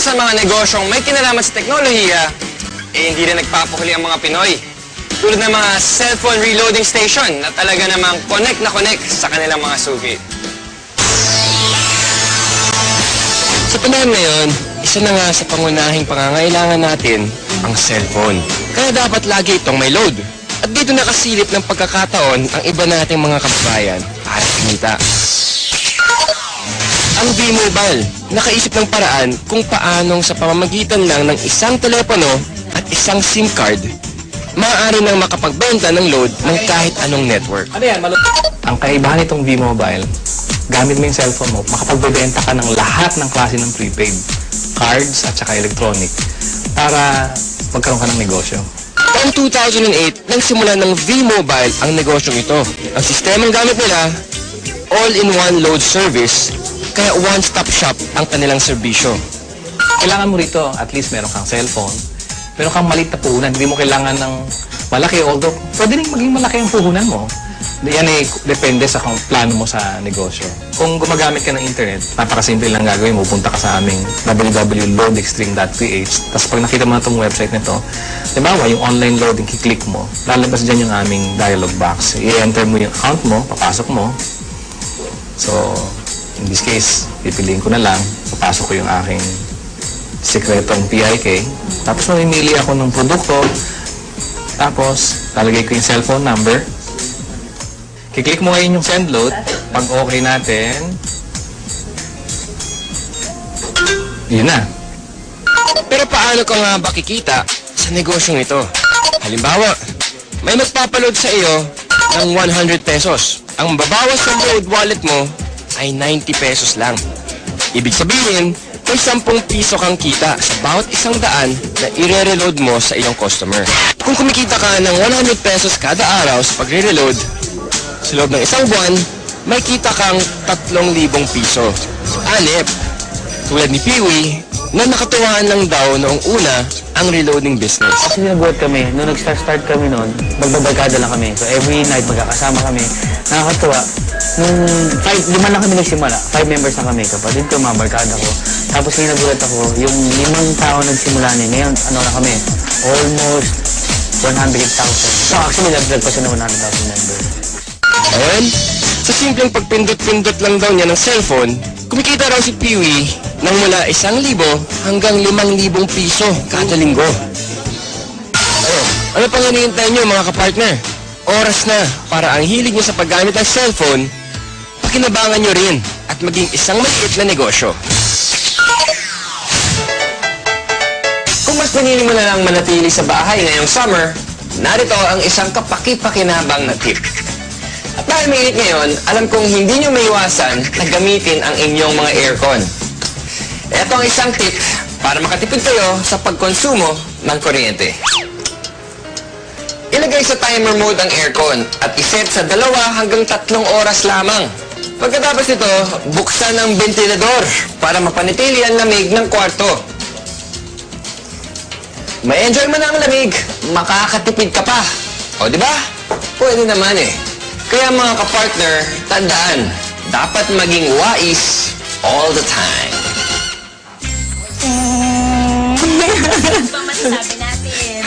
sa mga negosyong may kinalaman sa teknolohiya, hindi rin nagpapahuli ang mga Pinoy. Tulad ng mga cellphone reloading station na talaga namang connect na connect sa kanilang mga suki. Sa panahon ngayon, isa na nga sa pangunahing pangangailangan natin ang cellphone. Kaya dapat lagi itong may load. At dito nakasilip ng pagkakataon ang iba nating mga kababayan para kumita. Ang V-Mobile, nakaisip ng paraan kung paanong sa pamamagitan lang ng isang telepono at isang SIM card, maaari nang makapagbenta ng load ng kahit anong network. Ano yan? Ang kaibahan nitong V-Mobile, gamit mo yung cellphone mo, makapagbebenta ka ng lahat ng klase ng prepaid, cards at saka electronic, para magkaroon ka ng negosyo. Taong 2008, nang simula ng V-Mobile ang negosyong ito. Ang sistemang gamit nila, all-in-one load service, kaya one-stop shop ang kanilang serbisyo. Kailangan mo rito, at least meron kang cellphone, meron kang maliit na puhunan, hindi mo kailangan ng malaki, although pwede rin maging malaki ang puhunan mo. Yan ay depende sa kung plano mo sa negosyo. Kung gumagamit ka ng internet, napakasimple lang gagawin mo. Punta ka sa aming www.loadextreme.ph. Tapos pag nakita mo na itong website nito, diba, yung online loading, kiklik mo, lalabas dyan yung aming dialog box. I-enter mo yung account mo, papasok mo. So, in this case, pipiliin ko na lang, papasok ko yung aking sekretong PIK. Tapos mamimili ako ng produkto. Tapos, lalagay ko yung cellphone number. Kiklik mo ngayon yung send load. Pag okay natin, yun na. Pero paano ka nga ba kikita sa negosyong ito? Halimbawa, may magpapaload sa iyo ng 100 pesos. Ang babawas sa load wallet mo ay 90 pesos lang. Ibig sabihin, may 10 piso kang kita sa bawat 100 na i-reload mo sa iyong customer. Kung kumikita ka ng 100 pesos kada araw sa pagre-reload, sa loob ng isang buwan, may kita kang 3,000 piso. Anip, tulad ni Peewee, na nakatuwaan lang daw noong una ang reloading business. Kasi nagulat kami, nung nag-start kami noon, magbabarkada lang kami. So every night magkakasama kami. Nakakatuwa. Nung 5 lang kami nagsimula, 5 members na kami. Kapatid ko, mga barkada ko. Tapos yung nagulat ako, yung 5 tao nagsimula niya. Ngayon, ano na kami, almost 100,000. So actually, nag-drag pa siya ng 100,000 members. Ayun, sa simpleng pagpindot-pindot lang daw niya ng cellphone, kumikita raw si Peewee ng mula 1,000 hanggang 5,000 piso kada linggo. Ano pang hinihintay niyo mga kapartner? Oras na para ang hilig niyo sa paggamit ng cellphone, pakinabangan niyo rin at maging isang maliit na negosyo. Kung mas pinili mo na lang manatili sa bahay ngayong summer, narito ang isang kapaki-pakinabang na tip. At dahil mainit ngayon, alam kong hindi nyo maiwasan na gamitin ang inyong mga aircon. Ito ang isang tip para makatipid kayo sa pagkonsumo ng kuryente. Ilagay sa timer mode ang aircon at iset sa 2 hanggang 3 oras lamang. Pagkatapos nito, buksan ang ventilador para mapanatili ang lamig ng kwarto. May enjoy mo na ang lamig, makakatipid ka pa. O di ba? Pwede naman eh. Kaya mga kapartner, tandaan, dapat maging wais all the time. Ano ba masasabi natin?